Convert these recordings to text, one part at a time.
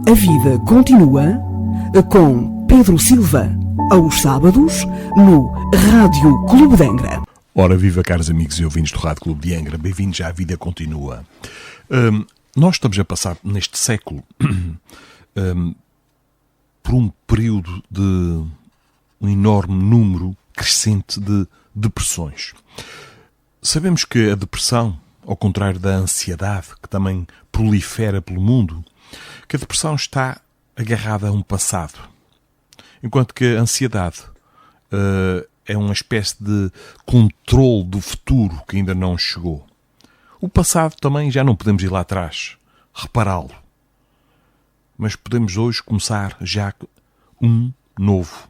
A vida continua com Pedro Silva, aos sábados, no Rádio Clube de Angra. Ora, viva, caros amigos e ouvintes do Rádio Clube de Angra, bem-vindos à Vida Continua. Nós estamos a passar neste século por um período de um enorme número crescente de depressões. Sabemos que a depressão, ao contrário da ansiedade, que também prolifera pelo mundo, que a depressão está agarrada a um passado, enquanto que a ansiedade é uma espécie de controle do futuro que ainda não chegou. O passado também já não podemos ir lá atrás, repará-lo, mas podemos hoje começar já um novo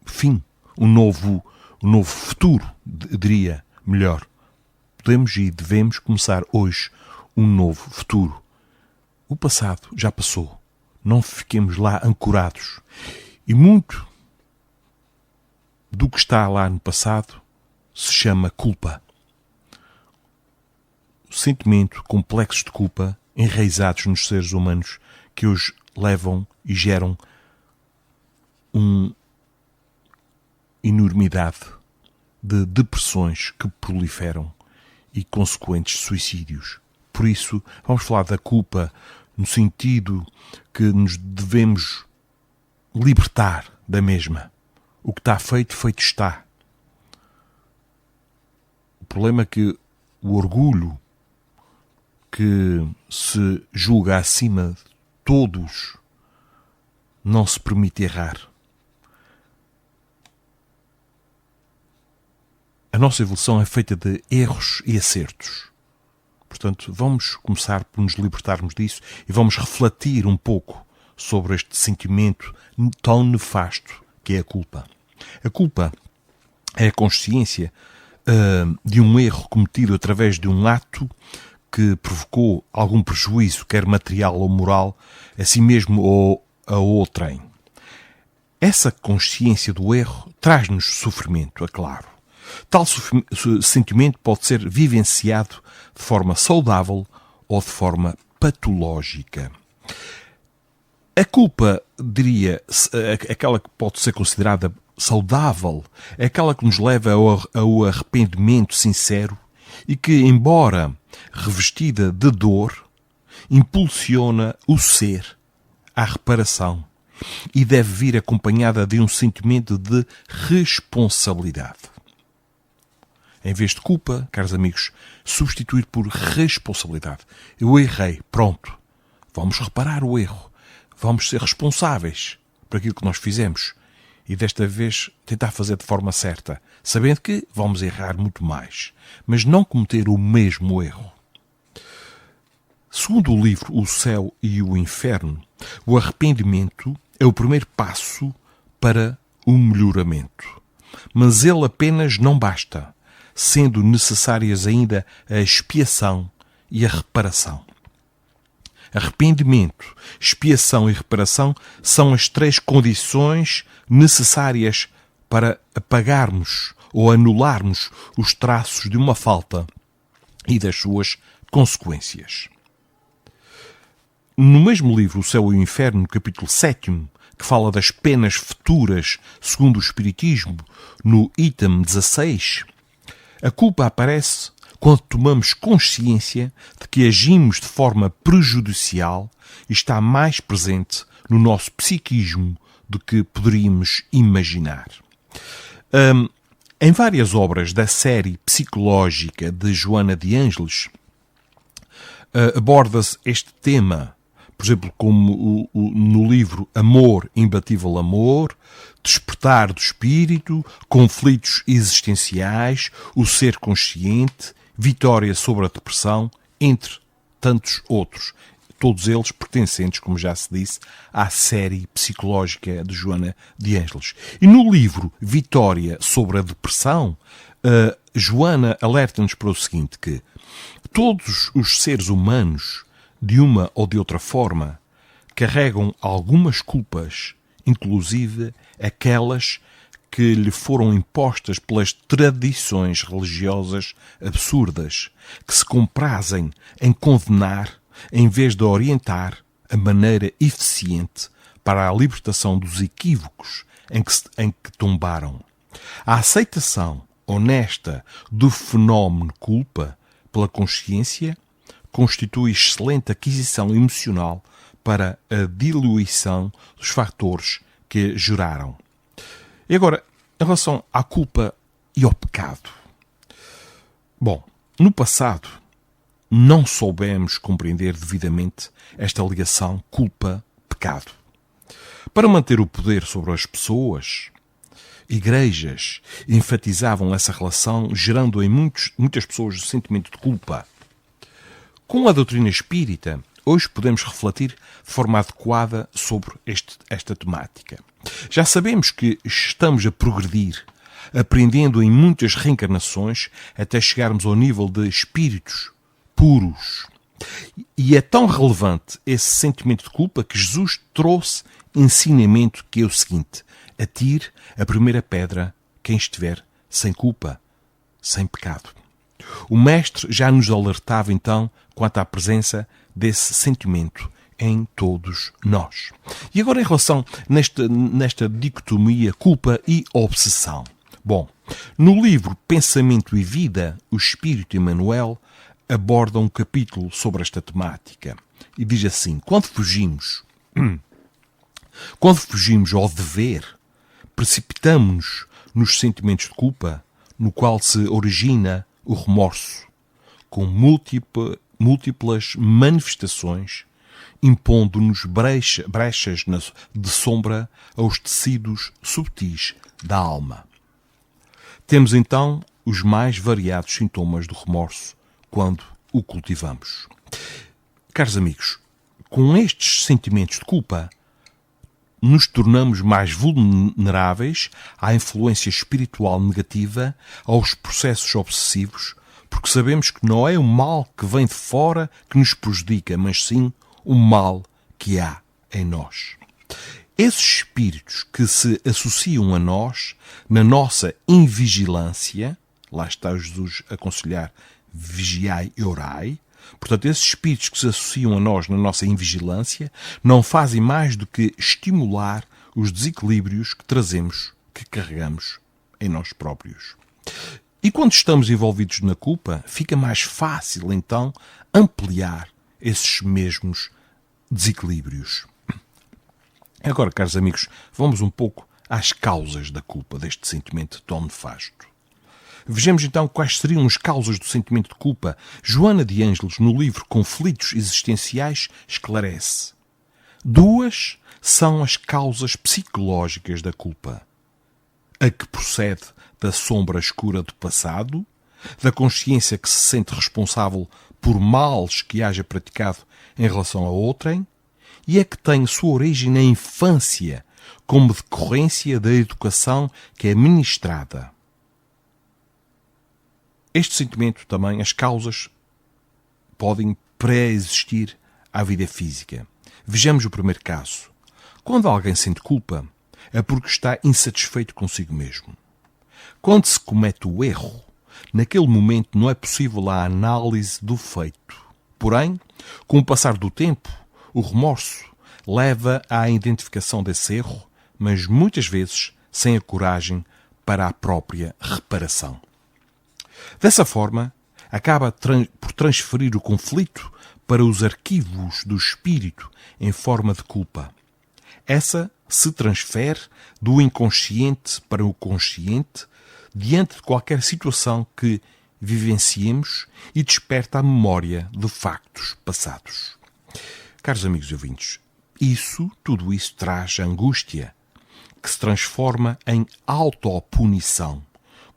fim, um novo futuro, diria melhor. Podemos e devemos começar hoje um novo futuro. O passado já passou. Não fiquemos lá ancorados. E muito do que está lá no passado se chama culpa. O sentimento complexo de culpa enraizados nos seres humanos que hoje levam e geram uma enormidade de depressões que proliferam e consequentes suicídios. Por isso, vamos falar da culpa no sentido que nos devemos libertar da mesma. O que está feito, feito está. O problema é que o orgulho que se julga acima de todos não se permite errar. A nossa evolução é feita de erros e acertos. Portanto, vamos começar por nos libertarmos disso e vamos refletir um pouco sobre este sentimento tão nefasto que é a culpa. A culpa é a consciência de um erro cometido através de um ato que provocou algum prejuízo, quer material ou moral, a si mesmo ou a outrem. Essa consciência do erro traz-nos sofrimento, é claro. Tal sentimento pode ser vivenciado de forma saudável ou de forma patológica. A culpa, diria, aquela que pode ser considerada saudável, é aquela que nos leva ao arrependimento sincero e que, embora revestida de dor, impulsiona o ser à reparação e deve vir acompanhada de um sentimento de responsabilidade. Em vez de culpa, caros amigos, substituir por responsabilidade. Eu errei, pronto. Vamos reparar o erro. Vamos ser responsáveis por aquilo que nós fizemos. E desta vez tentar fazer de forma certa, sabendo que vamos errar muito mais, mas não cometer o mesmo erro. Segundo o livro O Céu e o Inferno, o arrependimento é o primeiro passo para o melhoramento. Mas ele apenas não basta, sendo necessárias ainda a expiação e a reparação. Arrependimento, expiação e reparação são as três condições necessárias para apagarmos ou anularmos os traços de uma falta e das suas consequências. No mesmo livro, O Céu e o Inferno, no capítulo 7, que fala das penas futuras segundo o Espiritismo, no item 16, a culpa aparece quando tomamos consciência de que agimos de forma prejudicial e está mais presente no nosso psiquismo do que poderíamos imaginar. Em várias obras da série psicológica de Joana de Ângeles, aborda-se este tema, por exemplo, como no livro Amor, Imbatível Amor, Despertar do Espírito, Conflitos Existenciais, O Ser Consciente, Vitória sobre a Depressão, entre tantos outros. Todos eles pertencentes, como já se disse, à série psicológica de Joana de Ângeles. E no livro Vitória sobre a Depressão, Joana alerta-nos para o seguinte, que todos os seres humanos, de uma ou de outra forma, carregam algumas culpas, inclusive aquelas que lhe foram impostas pelas tradições religiosas absurdas, que se comprazem em condenar em vez de orientar a maneira eficiente para a libertação dos equívocos em que tombaram. A aceitação honesta do fenómeno culpa pela consciência constitui excelente aquisição emocional para a diluição dos fatores que geraram. E agora, em relação à culpa e ao pecado. Bom, no passado não soubemos compreender devidamente esta ligação culpa-pecado. Para manter o poder sobre as pessoas, igrejas enfatizavam essa relação, gerando em muitas pessoas o sentimento de culpa. Com a doutrina espírita, hoje podemos refletir de forma adequada sobre esta temática. Já sabemos que estamos a progredir, aprendendo em muitas reencarnações até chegarmos ao nível de espíritos puros. E é tão relevante esse sentimento de culpa que Jesus trouxe ensinamento que é o seguinte: atire a primeira pedra quem estiver sem culpa, sem pecado. O Mestre já nos alertava então quanto à presença desse sentimento em todos nós. E agora em relação nesta dicotomia culpa e obsessão. Bom, no livro Pensamento e Vida, o Espírito Emmanuel aborda um capítulo sobre esta temática e diz assim: quando fugimos ao dever, precipitamo-nos nos sentimentos de culpa, no qual se origina o remorso, com múltiplas manifestações, impondo-nos brechas de sombra aos tecidos subtis da alma. Temos então os mais variados sintomas do remorso quando o cultivamos. Caros amigos, com estes sentimentos de culpa, nos tornamos mais vulneráveis à influência espiritual negativa, aos processos obsessivos, porque sabemos que não é o mal que vem de fora que nos prejudica, mas sim o mal que há em nós. Esses espíritos que se associam a nós na nossa invigilância, lá está Jesus a aconselhar: vigiai e orai. Portanto, esses espíritos que se associam a nós na nossa invigilância não fazem mais do que estimular os desequilíbrios que trazemos, que carregamos em nós próprios. E quando estamos envolvidos na culpa, fica mais fácil então ampliar esses mesmos desequilíbrios. Agora, caros amigos, vamos um pouco às causas da culpa, deste sentimento tão nefasto. Vejamos então quais seriam as causas do sentimento de culpa. Joana de Ângeles, no livro Conflitos Existenciais, esclarece: 2 são as causas psicológicas da culpa. A que procede da sombra escura do passado, da consciência que se sente responsável por males que haja praticado em relação a outrem, e a que tem sua origem na infância, como decorrência da educação que é ministrada. Este sentimento também, as causas podem pré-existir à vida física. Vejamos o primeiro caso. Quando alguém sente culpa, é porque está insatisfeito consigo mesmo. Quando se comete o erro, naquele momento não é possível a análise do feito. Porém, com o passar do tempo, o remorso leva à identificação desse erro, mas muitas vezes sem a coragem para a própria reparação. Dessa forma, acaba por transferir o conflito para os arquivos do espírito em forma de culpa. Essa se transfere do inconsciente para o consciente diante de qualquer situação que vivenciemos e desperta a memória de factos passados. Caros amigos e ouvintes, tudo isso traz angústia, que se transforma em autopunição,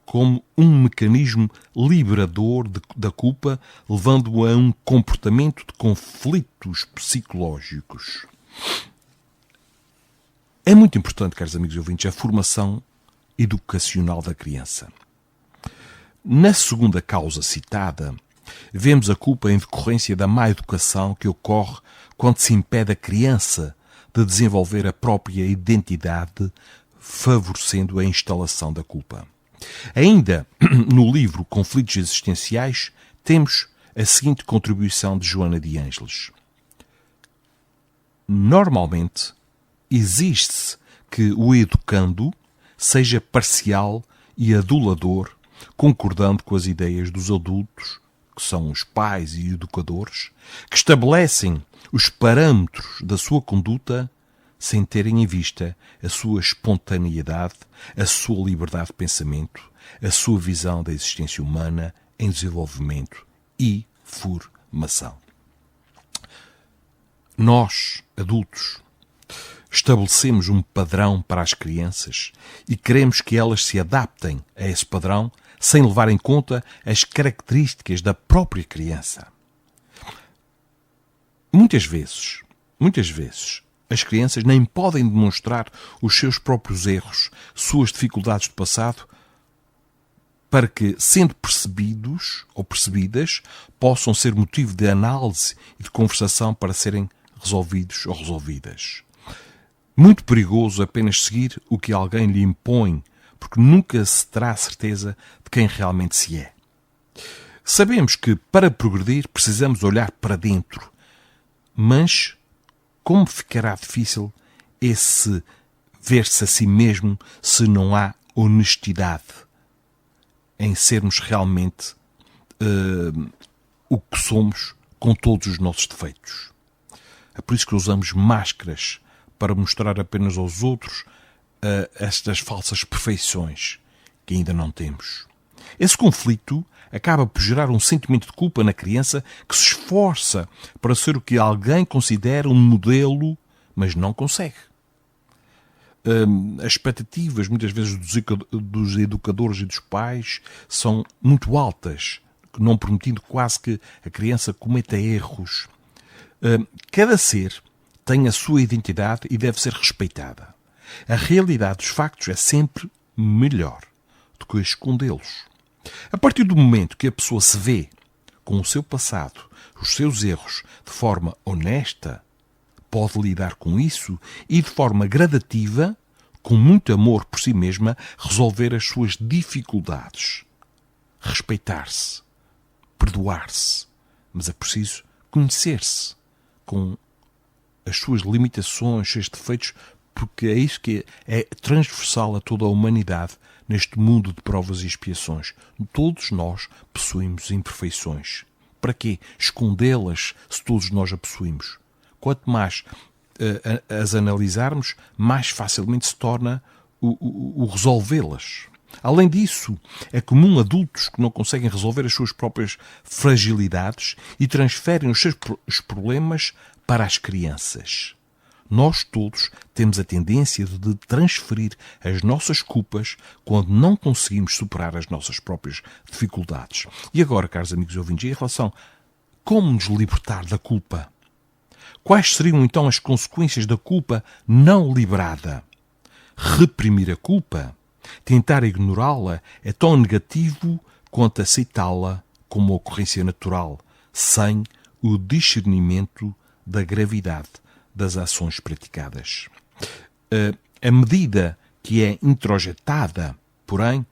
como um mecanismo liberador da culpa, levando-o a um comportamento de conflitos psicológicos. É muito importante, caros amigos e ouvintes, a formação educacional da criança. Na segunda causa citada, vemos a culpa em decorrência da má educação que ocorre quando se impede a criança de desenvolver a própria identidade, favorecendo a instalação da culpa. Ainda no livro Conflitos Existenciais, temos a seguinte contribuição de Joana de Ângeles. normalmente, exige-se que o educando seja parcial e adulador, concordando com as ideias dos adultos, que são os pais e educadores, que estabelecem os parâmetros da sua conduta sem terem em vista a sua espontaneidade, a sua liberdade de pensamento, a sua visão da existência humana em desenvolvimento e formação. Nós, adultos, estabelecemos um padrão para as crianças e queremos que elas se adaptem a esse padrão sem levar em conta as características da própria criança. Muitas vezes, as crianças nem podem demonstrar os seus próprios erros, suas dificuldades do passado, para que, sendo percebidos ou percebidas, possam ser motivo de análise e de conversação para serem resolvidos ou resolvidas. Muito perigoso apenas seguir o que alguém lhe impõe, porque nunca se terá certeza de quem realmente se é. Sabemos que, para progredir, precisamos olhar para dentro, mas como ficará difícil esse ver-se a si mesmo se não há honestidade em sermos realmente o que somos com todos os nossos defeitos. É por isso que usamos máscaras para mostrar apenas aos outros estas falsas perfeições que ainda não temos. Esse conflito acaba por gerar um sentimento de culpa na criança que se esforça para ser o que alguém considera um modelo, mas não consegue. As expectativas, muitas vezes, dos educadores e dos pais são muito altas, não permitindo quase que a criança cometa erros. Cada ser tem a sua identidade e deve ser respeitada. A realidade dos factos é sempre melhor do que escondê-los. A partir do momento que a pessoa se vê com o seu passado, os seus erros, de forma honesta, pode lidar com isso e, de forma gradativa, com muito amor por si mesma, resolver as suas dificuldades. Respeitar-se, perdoar-se, mas é preciso conhecer-se com as suas limitações, os seus defeitos, porque é isso que é transversal a toda a humanidade neste mundo de provas e expiações. Todos nós possuímos imperfeições. Para quê? Escondê-las se todos nós a possuímos. Quanto mais as analisarmos, mais facilmente se torna o resolvê-las. Além disso, é comum adultos que não conseguem resolver as suas próprias fragilidades e transferem os seus problemas para as crianças. Nós todos temos a tendência de transferir as nossas culpas quando não conseguimos superar as nossas próprias dificuldades. E agora, caros amigos ouvintes, em relação a como nos libertar da culpa? Quais seriam então as consequências da culpa não liberada? Reprimir a culpa, tentar ignorá-la, é tão negativo quanto aceitá-la como uma ocorrência natural, sem o discernimento da gravidade das ações praticadas. À medida que é introjetada, porém,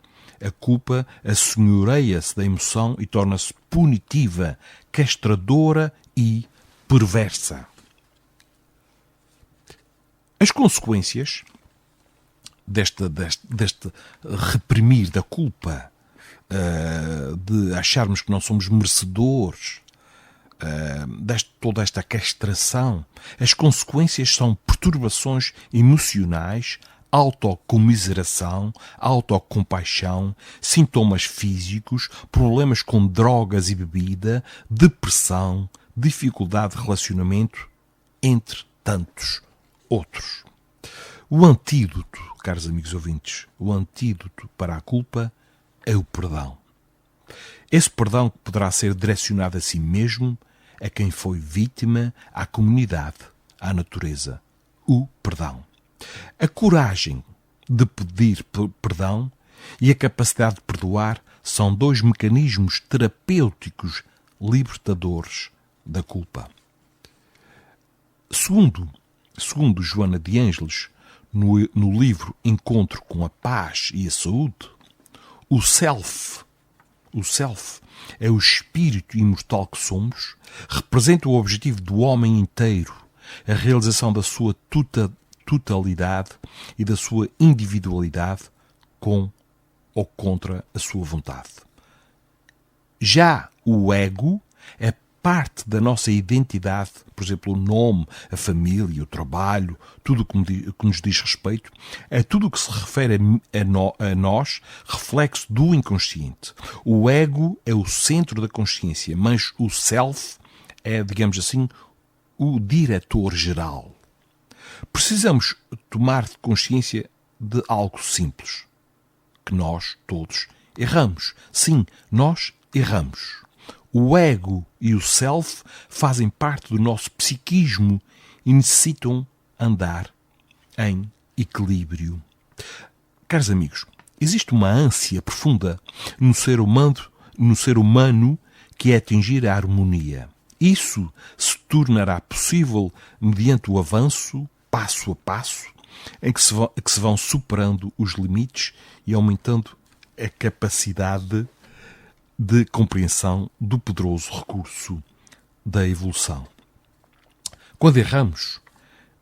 a culpa assenhoreia-se da emoção e torna-se punitiva, castradora e perversa. As consequências deste reprimir da culpa, de acharmos que não somos merecedores, toda esta castração, as consequências são perturbações emocionais, autocomiseração, autocompaixão, sintomas físicos, problemas com drogas e bebida, depressão, dificuldade de relacionamento, entre tantos outros. O antídoto, caros amigos ouvintes, o antídoto para a culpa é o perdão. Esse perdão que poderá ser direcionado a si mesmo, a quem foi vítima, à comunidade, à natureza. O perdão. A coragem de pedir perdão e a capacidade de perdoar são dois mecanismos terapêuticos libertadores da culpa. Segundo Joana de Ângeles, no livro Encontro com a Paz e a Saúde, o self é o espírito imortal que somos, representa o objetivo do homem inteiro, a realização da sua totalidade e da sua individualidade com ou contra a sua vontade. Já o ego é parte da nossa identidade, por exemplo, o nome, a família, o trabalho, tudo o que nos diz respeito, é tudo o que se refere a nós, reflexo do inconsciente. O ego é o centro da consciência, mas o self é, digamos assim, o diretor-geral. Precisamos tomar consciência de algo simples, que nós todos erramos. Sim, nós erramos. O ego e o self fazem parte do nosso psiquismo e necessitam andar em equilíbrio. Caros amigos, existe uma ânsia profunda no ser humano que é atingir a harmonia. Isso se tornará possível mediante o avanço, passo a passo, em que se vão superando os limites e aumentando a capacidade de compreensão do poderoso recurso da evolução. Quando erramos,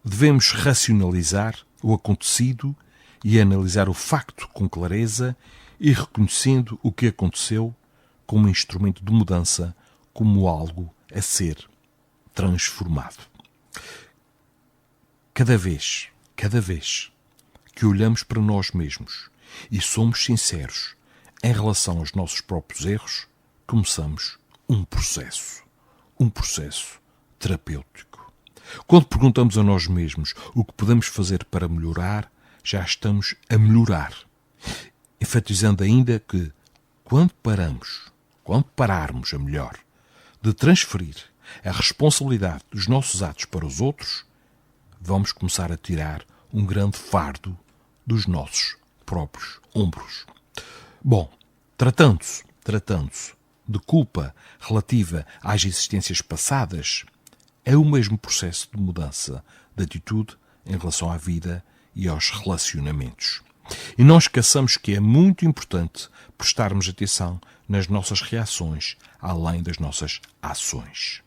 devemos racionalizar o acontecido e analisar o facto com clareza e reconhecendo o que aconteceu como instrumento de mudança, como algo a ser transformado. Cada vez que olhamos para nós mesmos e somos sinceros em relação aos nossos próprios erros, começamos um processo terapêutico. Quando perguntamos a nós mesmos o que podemos fazer para melhorar, já estamos a melhorar. Enfatizando ainda que, quando pararmos a melhor, de transferir a responsabilidade dos nossos atos para os outros, vamos começar a tirar um grande fardo dos nossos próprios ombros. Bom, tratando-se de culpa relativa às existências passadas, é o mesmo processo de mudança de atitude em relação à vida e aos relacionamentos. E não esqueçamos que é muito importante prestarmos atenção nas nossas reações, além das nossas ações.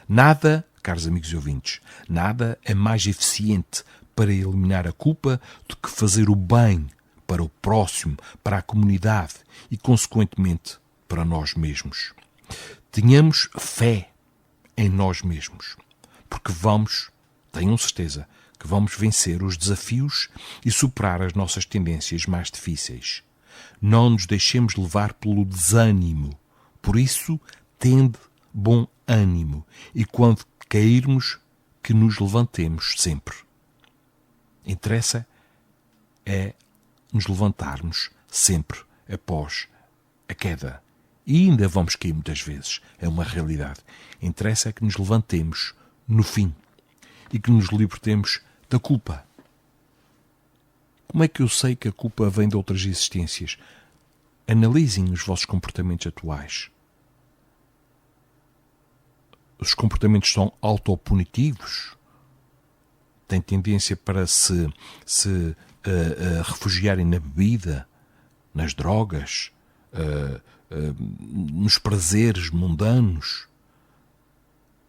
Nada, caros amigos e ouvintes, nada é mais eficiente para eliminar a culpa do que fazer o bem para o próximo, para a comunidade e, consequentemente, para nós mesmos. Tenhamos fé em nós mesmos, porque tenham certeza, que vamos vencer os desafios e superar as nossas tendências mais difíceis. Não nos deixemos levar pelo desânimo. Por isso, tende bom ânimo e, quando cairmos, que nos levantemos sempre. Interessa é nos levantarmos sempre após a queda. E ainda vamos cair muitas vezes. É uma realidade. Interessa é que nos levantemos no fim e que nos libertemos da culpa. Como é que eu sei que a culpa vem de outras existências? Analisem os vossos comportamentos atuais. Os comportamentos são autopunitivos? Têm tendência para se refugiarem na bebida, nas drogas, nos prazeres mundanos,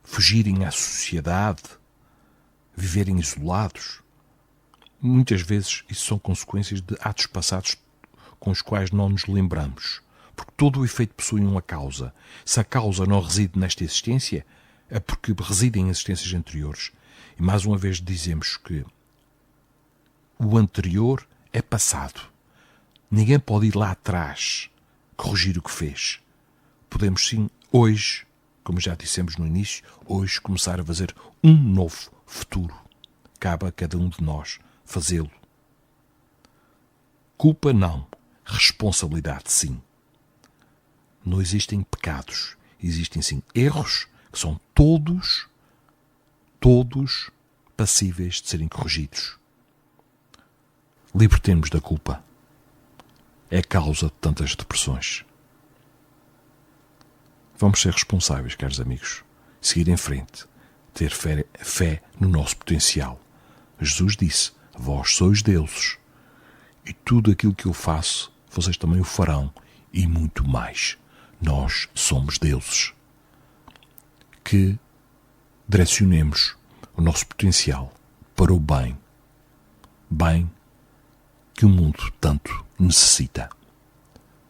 fugirem à sociedade, viverem isolados? Muitas vezes isso são consequências de atos passados com os quais não nos lembramos. Porque todo o efeito possui uma causa. Se a causa não reside nesta existência, é porque reside em existências anteriores. E mais uma vez dizemos que o anterior é passado. Ninguém pode ir lá atrás corrigir o que fez. Podemos sim, hoje, como já dissemos no início, hoje começar a fazer um novo futuro. Cabe a cada um de nós fazê-lo. Culpa não, responsabilidade sim. Não existem pecados, existem sim erros que são todos passíveis de serem corrigidos. Libertemos da culpa. É a causa de tantas depressões. Vamos ser responsáveis, caros amigos. Seguir em frente. Ter fé no nosso potencial. Jesus disse: vós sois deuses. E tudo aquilo que eu faço, vocês também o farão. E muito mais. Nós somos deuses. Que direcionemos o nosso potencial para o bem. Bem que o mundo tanto necessita.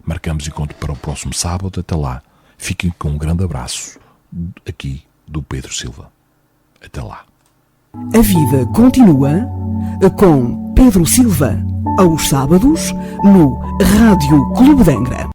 Marcamos encontro para o próximo sábado. Até lá. Fiquem com um grande abraço aqui do Pedro Silva. Até lá. A vida continua com Pedro Silva, aos sábados, no Rádio Clube de Angra.